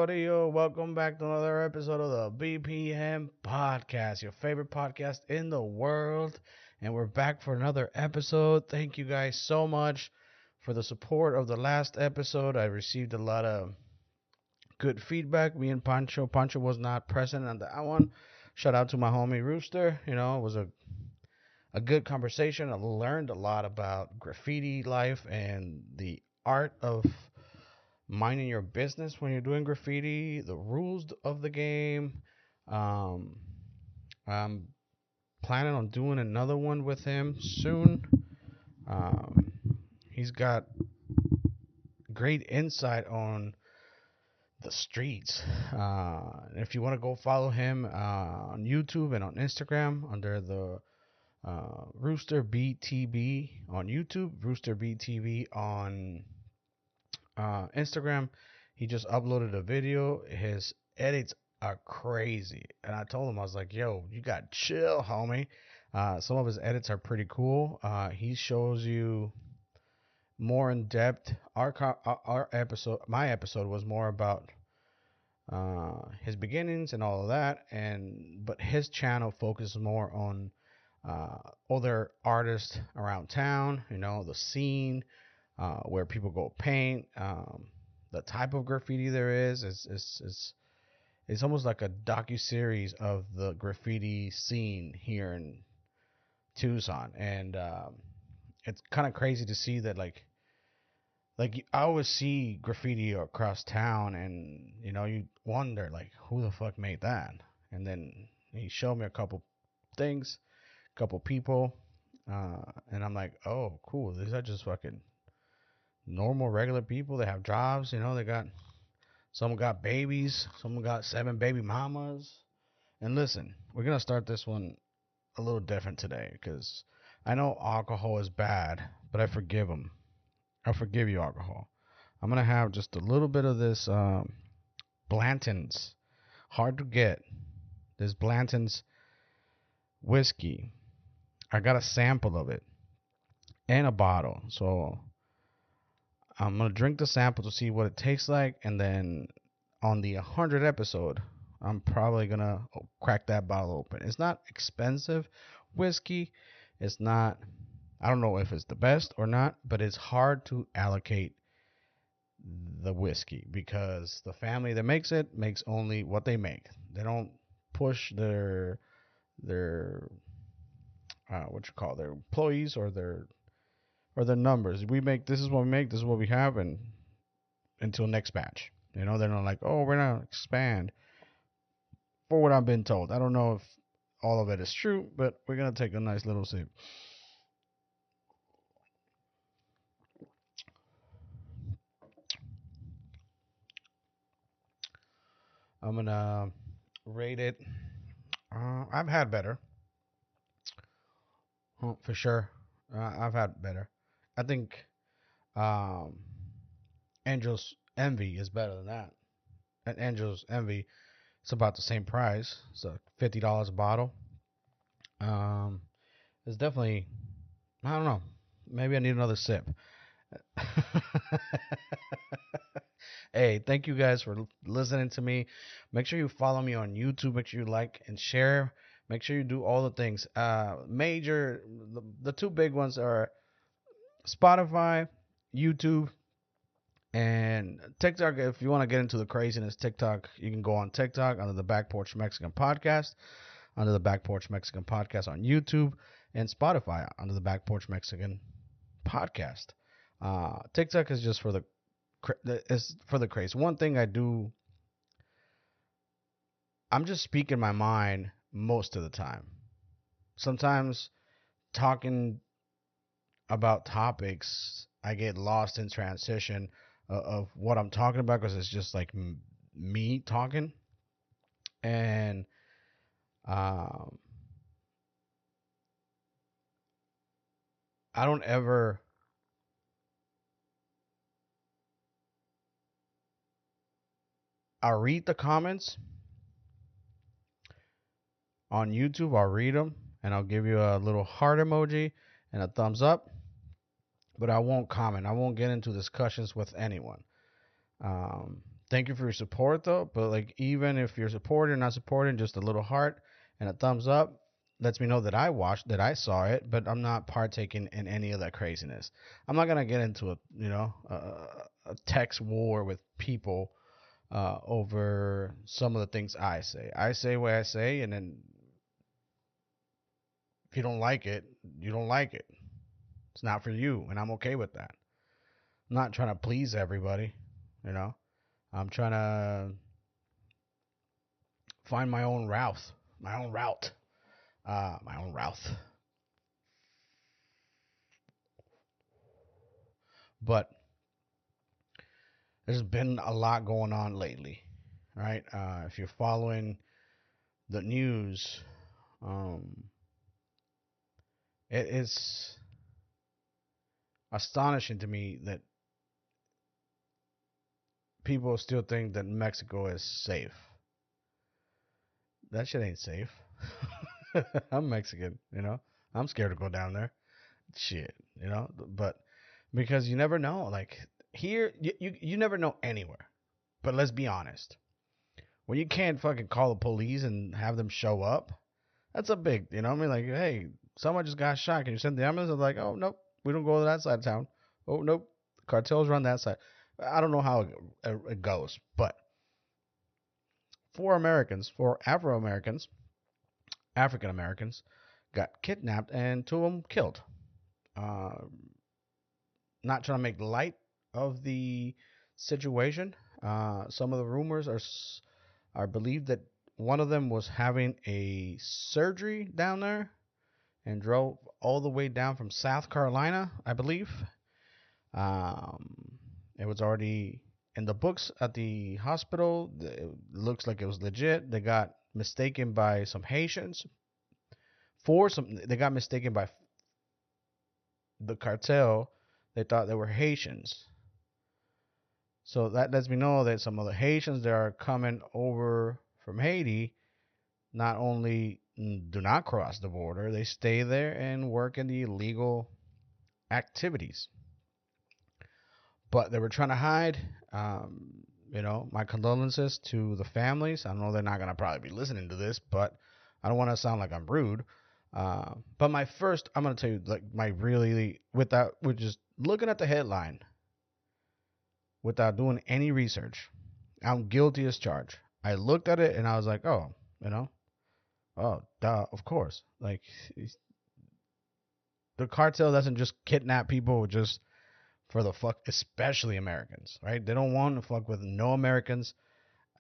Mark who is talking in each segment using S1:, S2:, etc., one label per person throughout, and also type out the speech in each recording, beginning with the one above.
S1: Corillo? Welcome back to another episode of the BPM Podcast, your favorite podcast in the world. And we're back for another episode. Thank you guys so much for the support of the last episode. I received a lot of good feedback. Me and Pancho was not present on that one. Shout out to my homie Rooster. It was a good conversation. I learned a lot about graffiti life and the art of minding your business when you're doing graffiti, the rules of the game. Um, I'm planning on doing another one with him soon. Um, he's got great insight on the streets. If you want to go follow him on YouTube and on Instagram under the Rooster BTB on YouTube, Rooster BTB on Instagram. He just uploaded a video. His edits are crazy, and I told him, I was like, "Yo, you got chill, homie." Some of his edits are pretty cool. He shows you more in depth. Our episode, my episode, was more about his beginnings and all of that, but his channel focuses more on other artists around town. The scene, where people go paint, the type of graffiti there is. It's almost like a docu series of the graffiti scene here in Tucson, and it's kind of crazy to see that I always see graffiti across town, and you wonder like who the fuck made that, and then he showed me a couple things, couple people, and I'm like, oh, cool. These are just fucking normal, regular people. They have jobs. They got some got babies. Some got 7 baby mamas. And listen, we're gonna start this one a little different today because I know alcohol is bad, but I forgive them. I forgive you, alcohol. I'm gonna have just a little bit of this Blanton's, hard to get. This Blanton's whiskey. I got a sample of it and a bottle, so I'm gonna drink the sample to see what it tastes like, and then on the 100th episode, I'm probably gonna crack that bottle open. It's not expensive whiskey. It's not. I don't know if it's the best or not, but it's hard to allocate the whiskey because the family that makes it makes only what they make. They don't push their what you call their employees or their numbers. We make this is what we make, this is what we have, and until next batch. They're not like, oh, we're gonna expand. For what I've been told, I don't know if all of it is true, but we're gonna take a nice little sip. I'm gonna rate it. I've had better, for sure. I've had better. I think um, Angel's Envy is better than that. And Angel's Envy, it's about the same price. It's $50 a bottle. Um, it's definitely, I don't know. Maybe I need another sip. Hey, thank you guys for listening to me. Make sure you follow me on YouTube. Make sure you like and share. Make sure you do all the things. The two big ones are Spotify, YouTube, and TikTok. If you want to get into the craziness, TikTok, you can go on TikTok under the Back Porch Mexican Podcast, under the Back Porch Mexican Podcast on YouTube, and Spotify under the Back Porch Mexican Podcast. TikTok is just for the craze. One thing I do, I'm just speaking my mind most of the time. Sometimes talking about topics, I get lost in transition of what I'm talking about because it's just like me talking, and um, I don't ever. I'll read the comments on YouTube. I'll read them and I'll give you a little heart emoji and a thumbs up, but I won't comment. I won't get into discussions with anyone. Thank you for your support though. But like, even if you're supporting or not supporting, just a little heart and a thumbs up lets me know that I watched, that I saw it, but I'm not partaking in any of that craziness. I'm not gonna get into a text war with people over some of the things I say. I say what I say, and then if you don't like it, you don't like it. It's not for you, and I'm okay with that. I'm not trying to please everybody, you know. I'm trying to find my own route, my own route. But there's been a lot going on lately, right? If you're following the news, um, it is astonishing to me that people still think that Mexico is safe. That shit ain't safe. I'm Mexican, you know. I'm scared to go down there. Shit, you know. But because you never know. Like here, you never know anywhere. But let's be honest. When you can't fucking call the police and have them show up, that's a big, you know what I mean? Like, hey, someone just got shot. Can you send the ambulance? I'm like, oh, nope, we don't go to that side of town. Oh, nope, cartels run that side. I don't know how it goes, but for Afro Americans, African Americans, got kidnapped and two of them killed. Uh, Not trying to make light of the situation. Some of the rumors are believed that one of them was having a surgery down there and drove all the way down from South Carolina, I believe. It was already in the books at the hospital. It looks like it was legit. They got mistaken by some Haitians for some. They got mistaken by the cartel. They thought they were Haitians. So that lets me know that some of the Haitians that are coming over from Haiti not only do not cross the border, they stay there and work in the illegal activities. But they were trying to hide. My condolences to the families. I know they're not gonna probably be listening to this, but I don't want to sound like I'm rude. But I'm gonna tell you like my really with just looking at the headline without doing any research. I'm guilty as charged. I looked at it and I was like, oh, oh, duh, of course. Like the cartel doesn't just kidnap people just for the fuck, especially Americans, right? They don't want to fuck with no Americans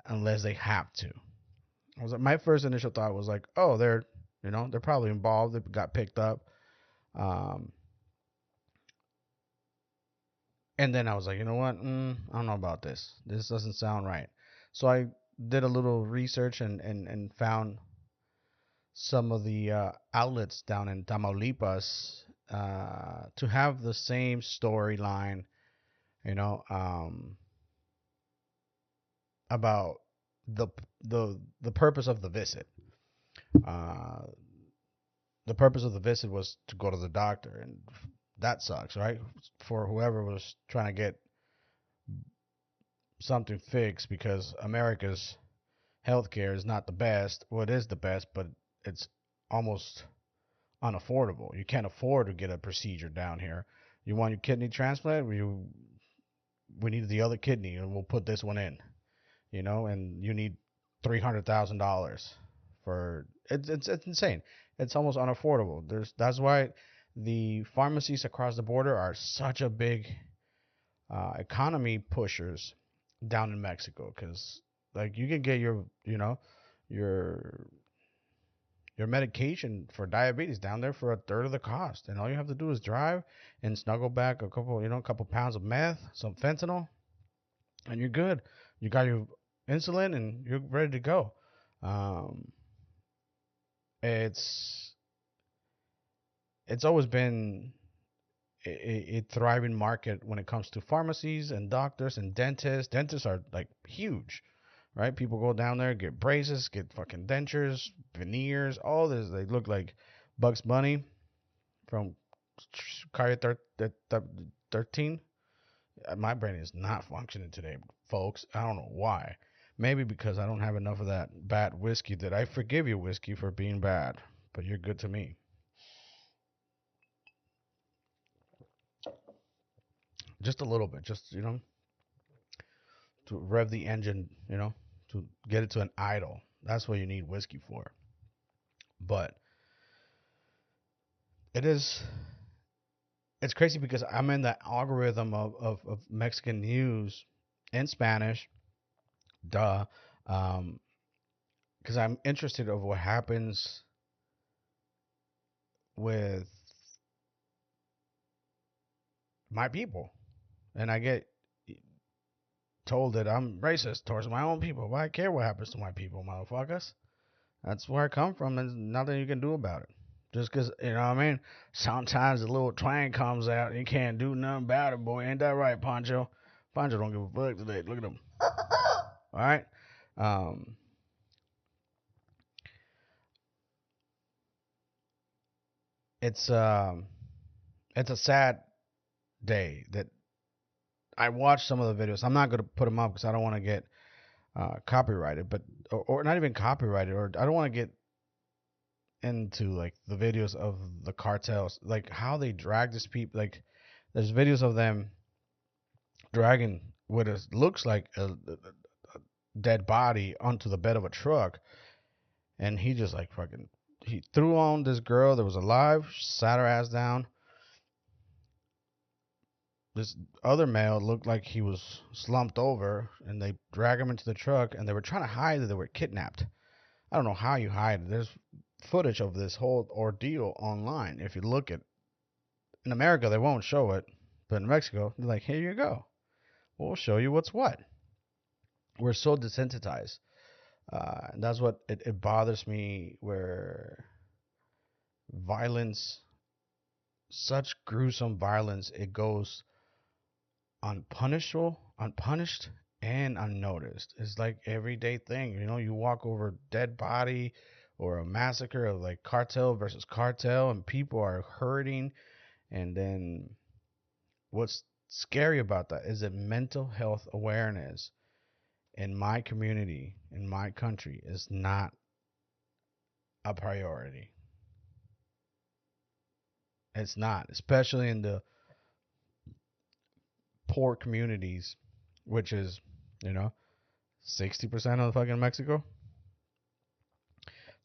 S1: unless they have to. My first initial thought was like, oh, they're probably involved. They got picked up. Um, and then I was like, you know what? I don't know about this. This doesn't sound right. So I did a little research and found some of the outlets down in Tamaulipas to have the same storyline, you know, about the the purpose of the visit. Uh, the purpose of the visit was to go to the doctor, and that sucks, right? For whoever was trying to get something fixed, because America's healthcare is not the best. Well, it is the best, but it's almost unaffordable. You can't afford to get a procedure down here. You want your kidney transplant? We need the other kidney, and we'll put this one in. And you need $300,000 for it's insane. It's almost unaffordable. That's why the pharmacies across the border are such a big economy pushers down in Mexico, because like you can get your your medication for diabetes down there for a third of the cost, and all you have to do is drive and snuggle back a couple pounds of meth, some fentanyl, and you're good. You got your insulin and you're ready to go. Um, it's it's always been a thriving market when it comes to pharmacies and doctors and dentists. Dentists are like huge, right? People go down there, get braces, get fucking dentures, veneers, all this. They look like Bugs Bunny from Calle 13. my brain is not functioning today, folks. I don't know why. Maybe because I don't have enough of that bad whiskey that I forgive you, whiskey, for being bad, but you're good to me. Just a little bit, just, to rev the engine, to get it to an idle. That's what you need whiskey for. But it's crazy because I'm in the algorithm of Mexican news in Spanish, duh, because I'm interested of what happens with my people, and I get told that I'm racist towards my own people. Why I care what happens to my people, motherfuckers? That's where I come from, and there's nothing you can do about it. Just because, you know what I mean? Sometimes a little twang comes out, and you can't do nothing about it, boy. Ain't that right, Pancho? Pancho don't give a fuck today. Look at him. All right? Um, it's it's a sad day that I watched some of the videos. I'm not going to put them up because I don't want to get copyrighted, but or not even copyrighted, or I don't want to get into like the videos of the cartels, like how they drag this people. Like there's videos of them dragging what is looks like a dead body onto the bed of a truck, and he just like fucking he threw on this girl that was alive, sat her ass down. This other male looked like he was slumped over, and they drag him into the truck, and they were trying to hide that they were kidnapped. I don't know how you hide it. There's footage of this whole ordeal online. If you look at in America, they won't show it, but in Mexico, they're like, here you go. We'll show you what's what. We're so desensitized. And that's what it bothers me, where violence, such gruesome violence, it goes unpunished and unnoticed. It's like everyday thing. You walk over a dead body or a massacre of like cartel versus cartel, and people are hurting. And then what's scary about that is that mental health awareness in my community, in my country, is not a priority. It's not, especially in the poor communities, which is, 60% of fucking Mexico.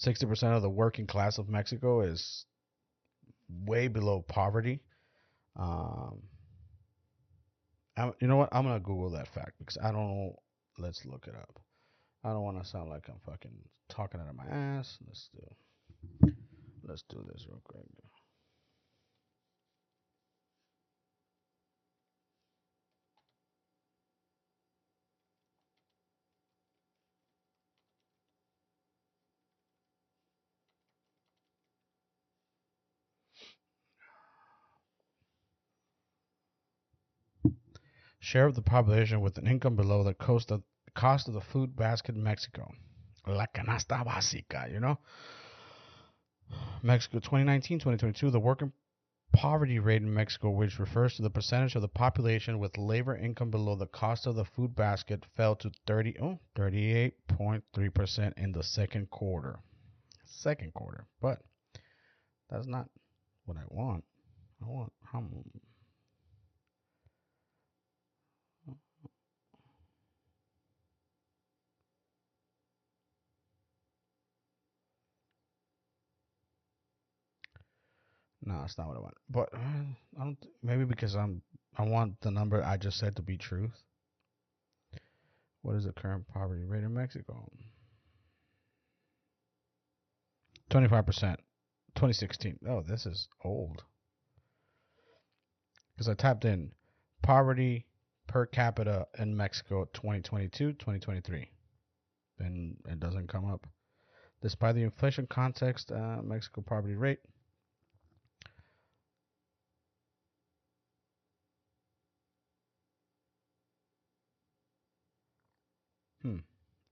S1: 60% of the working class of Mexico is way below poverty. Um, you know what? I'm gonna Google that fact because I don't know. Let's look it up. I don't want to sound like I'm fucking talking out of my ass. Let's do this real quick. Share of the population with an income below the cost of the food basket in Mexico. La canasta básica. Mexico 2019-2022, the working poverty rate in Mexico, which refers to the percentage of the population with labor income below the cost of the food basket, fell to 38.3% in the second quarter. But that's not what I want. I want No, that's not what I want. But I don't. Maybe because I want the number I just said to be truth. What is the current poverty rate in Mexico? 25%. 2016. Oh, this is old. Because I typed in poverty per capita in Mexico 2022, 2023. And it doesn't come up. Despite the inflation context, Mexico poverty rate.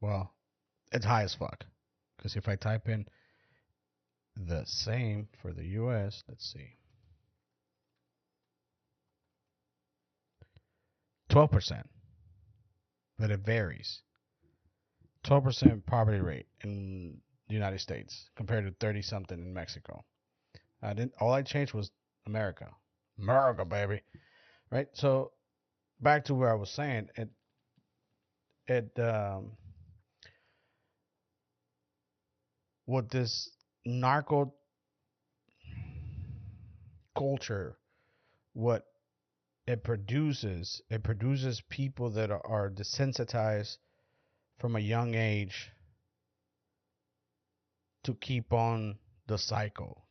S1: Well, it's high as fuck. Because if I type in the same for the US, let's see. 12%, but it varies. 12% poverty rate in the United States compared to 30 something in Mexico. I didn't. All I changed was America, America, baby. Right. So back to where I was saying, it what this narco culture, what it produces people that are desensitized from a young age to keep on the cycle,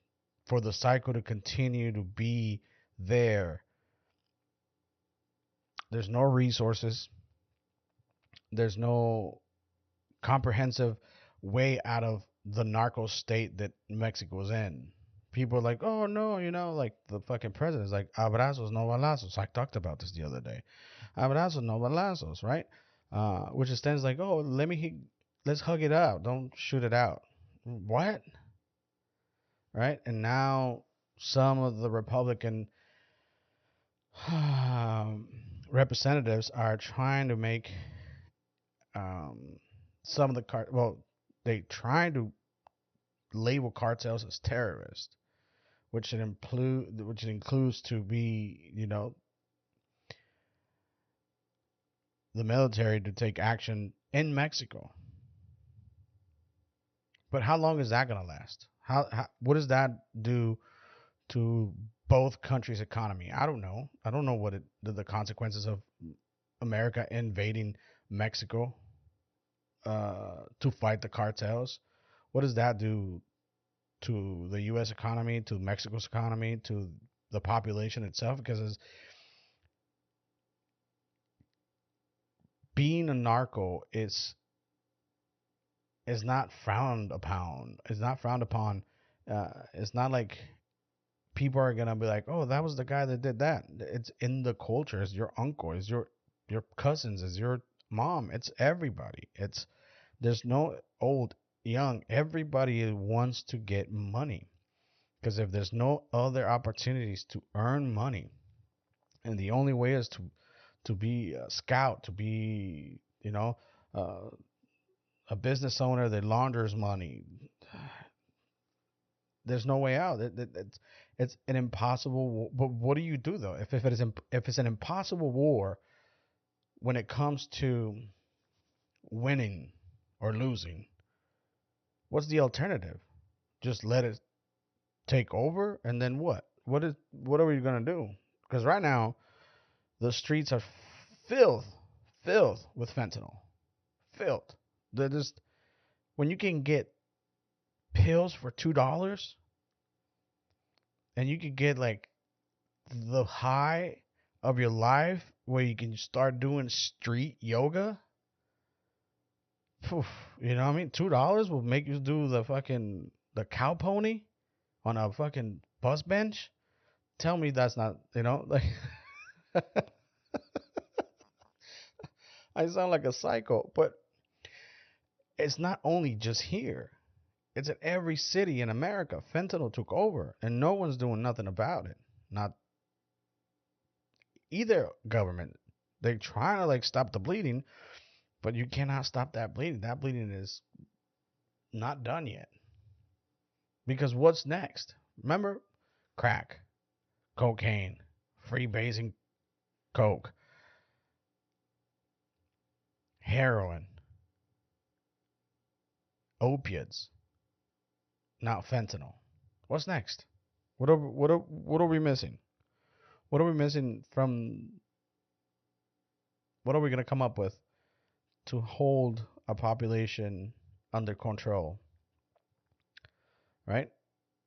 S1: for the cycle to continue to be there. There's no resources, there's no comprehensive way out of the narco state that Mexico was in. People are like, oh no, like the fucking president's like, abrazos, no balazos. I talked about this the other day. Abrazos, no balazos, right? Which extends like, oh, let's hug it out. Don't shoot it out. What? Right? And now some of the Republican representatives are trying to make some of they trying to label cartels as terrorists, which it includes to be, the military to take action in Mexico. But how long is that going to last? What does that do to both countries' economy? I don't know. I don't know the consequences of America invading Mexico to fight the cartels. What does that do to the U.S. economy, to Mexico's economy, to the population itself? Because being a narco is not frowned upon. It's not frowned upon. It's not like people are gonna be like, "Oh, that was the guy that did that." It's in the culture. It's your uncle. It's your cousins. It's your mom. It's everybody. There's no old, young. Everybody wants to get money, because if there's no other opportunities to earn money, and the only way is to be a scout, to be uh, a business owner that launders money. There's no way out. It's an impossible war. But what do you do though? If it's an impossible war when it comes to winning or losing, what's the alternative? Just let it take over, and then what? What are we gonna do? Because right now the streets are filled filled with fentanyl. Filled. They're just when you can get pills for $2 and you can get like the high of your life where you can start doing street yoga. Poof, you know what I mean? $2 will make you do the cow pony on a fucking bus bench. Tell me that's not, like I sound like a psycho, but it's not only just here. It's in every city in America. Fentanyl took over, and no one's doing nothing about it. Not either government. They're trying to like stop the bleeding, but you cannot stop that bleeding. That bleeding is not done yet. Because what's next? Remember, crack, cocaine, freebasing coke, heroin, opiates. Now fentanyl. What's next? What are we missing? What are we missing from? What are we gonna come up with to hold a population under control? Right?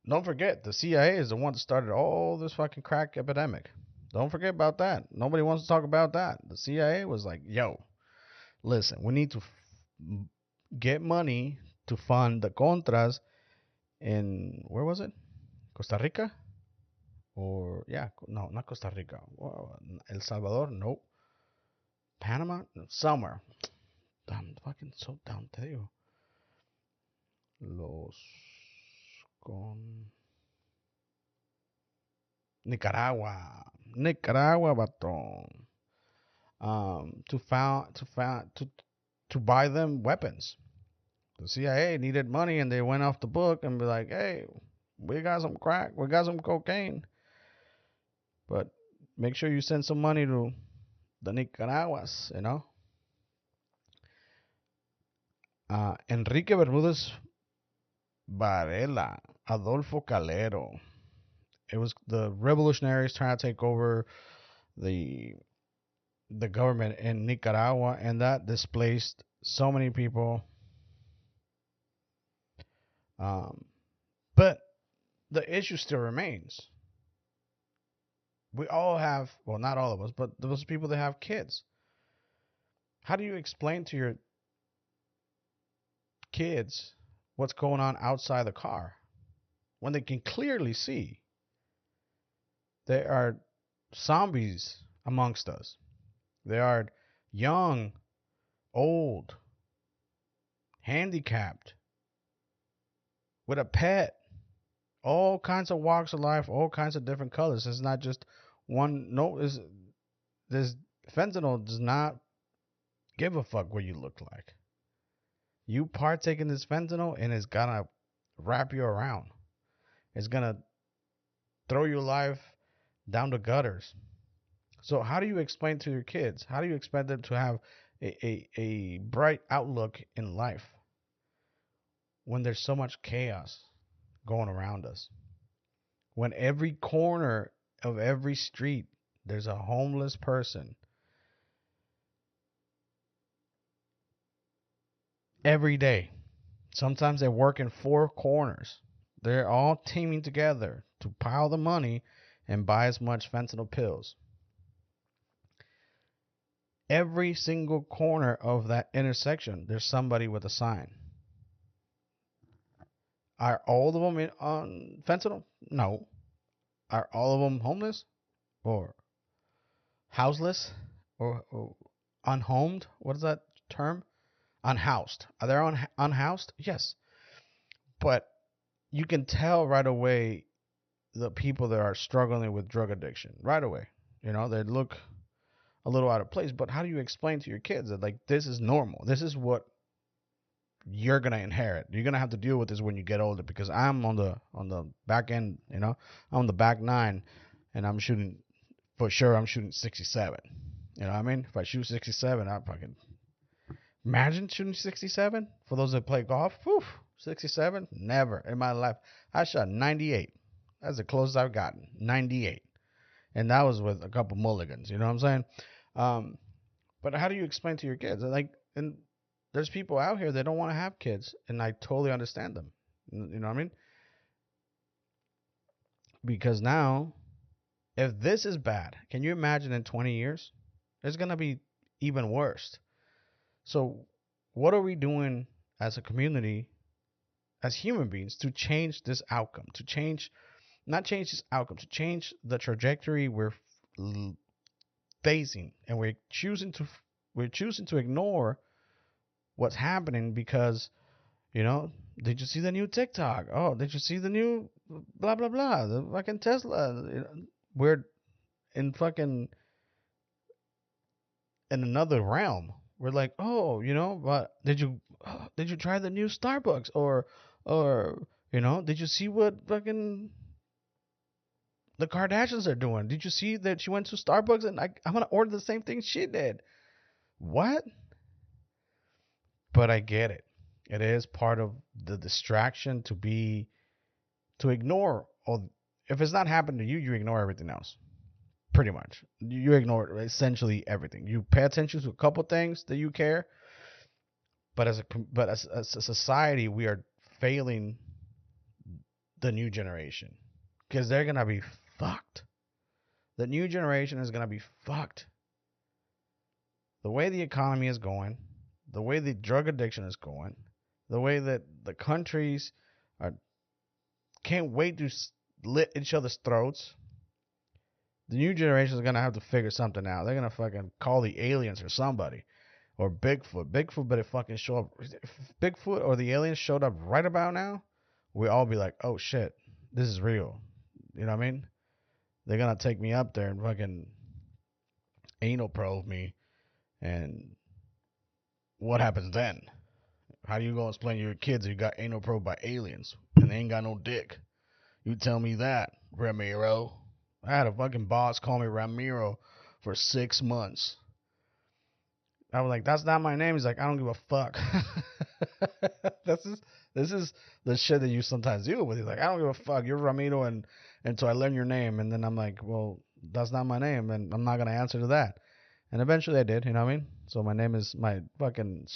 S1: Don't forget, the CIA is the one that started all this fucking crack epidemic. Don't forget about that. Nobody wants to talk about that. The CIA was like, yo, listen, we need to get money to fund the Contras in, where was it? Costa Rica? Or, yeah, no, not Costa Rica. El Salvador? Nope. Panama? Somewhere. I'm fucking so down, te digo. Los con Nicaragua. Nicaragua, batón. to buy them weapons. The CIA needed money, and they went off the book and be like, "Hey, we got some crack, we got some cocaine, but make sure you send some money to the Nicaraguas." Enrique Bermudez Varela, Adolfo Calero. It was the revolutionaries trying to take over the the government in Nicaragua, and that displaced so many people. Um, but the issue still remains. We all have, well, not all of us, but those people that have kids. How do you explain to your kids what's going on outside the car when they can clearly see there are zombies amongst us? There are young, old, handicapped, with a pet, all kinds of walks of life, all kinds of different colors. It's not just one. No, is this fentanyl does not give a fuck what you look like. You partake in this fentanyl, and it's gonna wrap you around. It's gonna throw your life down the gutters. So how do you explain to your kids? How do you expect them to have a bright outlook in life when there's so much chaos going around us? When every corner of every street there's a homeless person every day. Sometimes they work in four corners. They're all teaming together to pile the money and buy as much fentanyl pills. Every single corner of that intersection, there's somebody with a sign. Are all of them on fentanyl? No. Are all of them homeless or houseless or unhomed? What is that term? Unhoused. Are they unhoused? Yes. But you can tell right away the people that are struggling with drug addiction right away. They look a little out of place. But how do you explain to your kids that, like, this is normal? This is what you're gonna inherit. You're gonna have to deal with this when you get older, because I'm on the back end. I'm on the back nine, and I'm shooting for sure. I'm shooting 67. You know what I mean? If I shoot 67, I fucking imagine shooting 67. For those that play golf, 67, never in my life. I shot 98. That's the closest I've gotten. 98, and that was with a couple mulligans. You know what I'm saying? But how do you explain to your kids? And there's people out here that don't want to have kids, and I totally understand them. You know what I mean? Because now, if this is bad, can you imagine in 20 years? It's going to be even worse. So, what are we doing as a community, as human beings, to change this outcome? Not change this outcome, to change the trajectory we're facing, and we're choosing to ignore what's happening because, did you see the new TikTok? Oh, did you see the new blah blah blah? The fucking Tesla. We're in fucking in another realm. We're like, oh, but did you try the new Starbucks, or did you see what fucking the Kardashians are doing? Did you see that she went to Starbucks and I'm gonna order the same thing she did? What? But I get it. It is part of the distraction to ignore. Or if it's not happening to you, you ignore everything else. Pretty much, you ignore essentially everything. You pay attention to a couple things that you care, but as a society, we are failing the new generation because they're gonna be fucked. The new generation is gonna be fucked. The way the economy is going, the way the drug addiction is going, the way that the countries can't wait to slit each other's throats. The new generation is going to have to figure something out. They're going to fucking call the aliens or somebody. Or Bigfoot. Bigfoot better fucking show up. If Bigfoot or the aliens showed up right about now, we all be like, oh shit, this is real. You know what I mean? They're going to take me up there and fucking anal probe me And what happens then? How do you go explain to your kids you got anal probed by aliens and they ain't got no dick? You tell me that, Ramiro. I had a fucking boss call me Ramiro for 6 months. I was like, that's not my name. He's like, I don't give a fuck. This is the shit that you sometimes deal with. He's like, I don't give a fuck. You're Ramiro, and so I learned your name, and then I'm like, well, that's not my name, and I'm not gonna answer to that. And eventually I did. You know what I mean? So my fucking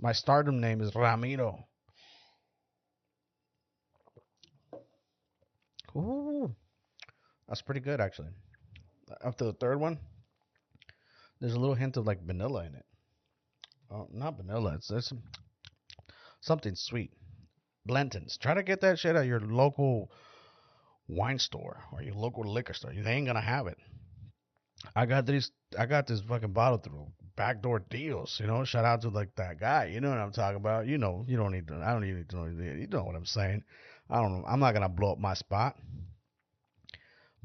S1: my stardom name is Ramiro. Ooh, that's pretty good actually. After the third one, there's a little hint of like vanilla in it. Oh, not vanilla. It's something sweet. Blentons. Try to get that shit at your local wine store or your local liquor store. They ain't gonna have it. I got this fucking bottle through backdoor deals. Shout out to like that guy. You know what I'm talking about. You don't need to. I don't even need to know. You know what I'm saying. I don't know. I'm not gonna blow up my spot.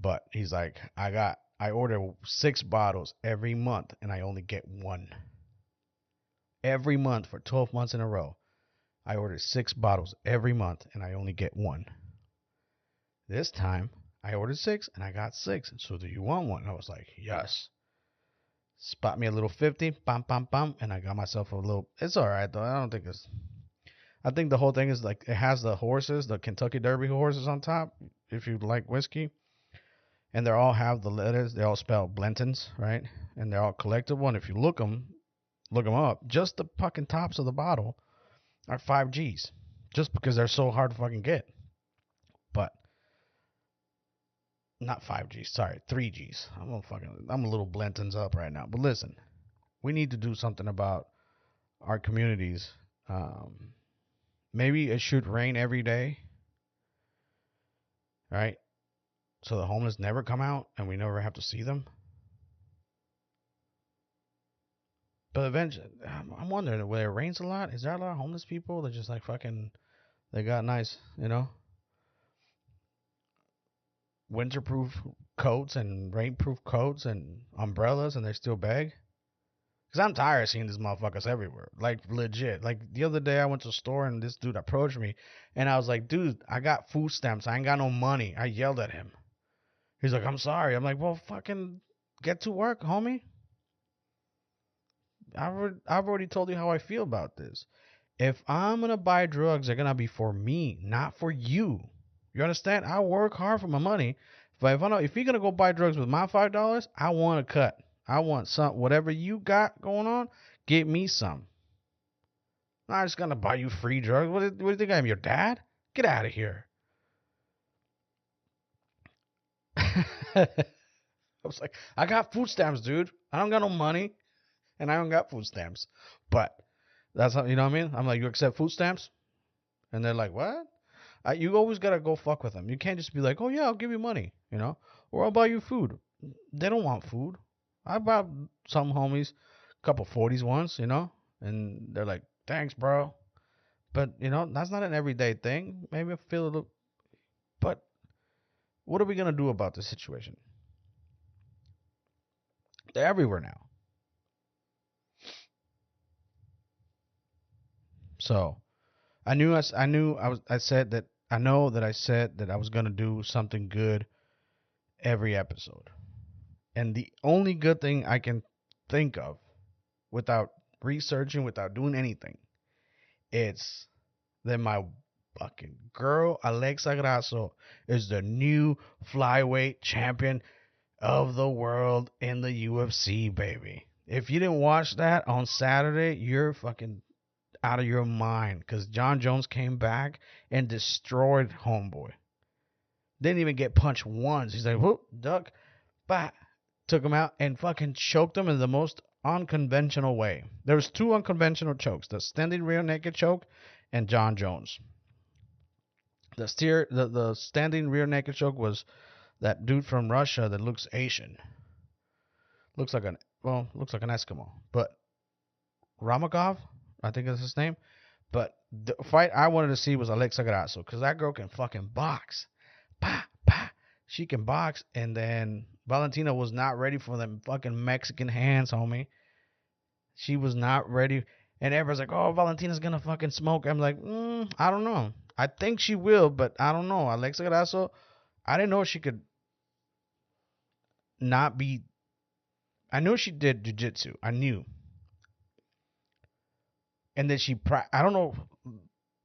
S1: But he's like, I order 6 bottles every month and I only get one. Every month for 12 months in a row. I ordered 6 bottles every month and I only get one. This time I ordered 6 and I got 6. So do you want one? I was like, yes. Spot me a little 50, bam, bam, bam, and I got myself a little. It's all right though. I think the whole thing is like it has the horses, the Kentucky Derby horses on top. If you like whiskey. And they all have the letters. They all spell Blentons, right? And they're all collectible. And if you look them up, just the fucking tops of the bottle are 5 G's. Just because they're so hard to fucking get. But, not 5 G's, sorry, 3 G's. I'm a little Blentons up right now. But listen, we need to do something about our communities. Maybe it should rain every day, right? So the homeless never come out and we never have to see them. But eventually, I'm wondering, where it rains a lot, is there a lot of homeless people that just like fucking, they got nice, winterproof coats and rainproof coats and umbrellas and they still beg? Because I'm tired of seeing these motherfuckers everywhere. Like, legit. Like, the other day I went to a store and this dude approached me and I was like, dude, I got food stamps. I ain't got no money. I yelled at him. He's like, I'm sorry. I'm like, well, fucking get to work, homie. I've already told you how I feel about this. If I'm going to buy drugs, they're going to be for me, not for you. You understand? I work hard for my money. But if you're going to go buy drugs with my $5, I want a cut. I want some, whatever you got going on, get me some. I'm not just going to buy you free drugs. What do you think I am, your dad? Get out of here. I was like, I got food stamps, dude. I don't got no money, and I don't got food stamps. But that's how, you know what I mean? I'm like, you accept food stamps? And they're like, what? You always gotta go fuck with them. You can't just be like, oh yeah, I'll give you money, or I'll buy you food. They don't want food. I bought some homies a couple 40s once, and they're like, thanks, bro. But that's not an everyday thing. Maybe I feel a little, but what are we gonna do about this situation? They're everywhere now. So I said that I was gonna do something good every episode. And the only good thing I can think of without researching, without doing anything, it's that my fucking girl Alexa Grasso is the new flyweight champion of the world in the UFC, baby. If you didn't watch that on Saturday, you're fucking out of your mind, because John Jones came back and destroyed homeboy. Didn't even get punched once. He's like, whoop, duck, bah. Took him out and fucking choked him in the most unconventional way. There was 2 unconventional chokes: the standing rear naked choke and John Jones. The standing rear naked choke was that dude from Russia that looks Asian. Looks like an Eskimo. But Ramagov, I think that's his name. But the fight I wanted to see was Alexa Grasso, because that girl can fucking box. Pa, pa. She can box, and then Valentina was not ready for them fucking Mexican hands, homie. She was not ready. And everybody's like, oh, Valentina's going to fucking smoke. I'm like, I don't know. I think she will, but I don't know. Alexa Grasso, I didn't know she could not be. I knew she did jiu-jitsu. I knew. And that I don't know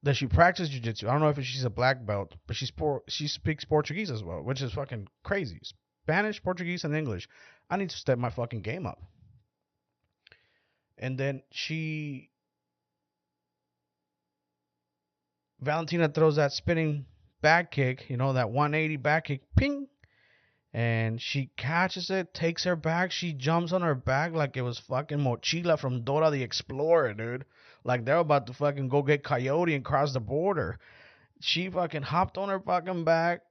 S1: that she practiced jiu-jitsu. I don't know if she's a black belt, but she speaks Portuguese as well, which is fucking crazy. Spanish, Portuguese, and English. I need to step my fucking game up. And then Valentina throws that spinning back kick, that 180 back kick, ping, and she catches it, takes her back, she jumps on her back like it was fucking Mochila from Dora the Explorer, dude. Like they're about to fucking go get Coyote and cross the border. She fucking hopped on her fucking back,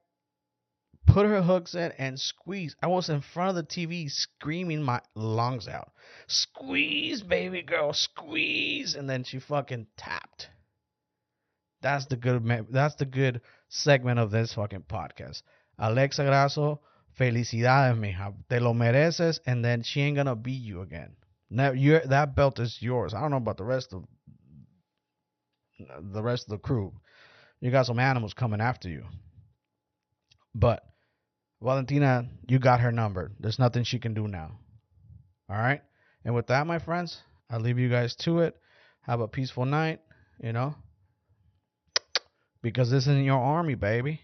S1: put her hooks in, and squeezed. I was in front of the TV screaming my lungs out. Squeeze, baby girl, squeeze. And then she fucking tapped. That's the good segment of this fucking podcast. Alexa Grasso, felicidades, mija. Te lo mereces, and then she ain't gonna beat you again. That belt is yours. I don't know about the rest of the crew. You got some animals coming after you. But Valentina, you got her number. There's nothing she can do now. All right? And with that, my friends, I'll leave you guys to it. Have a peaceful night, because this isn't your army, baby.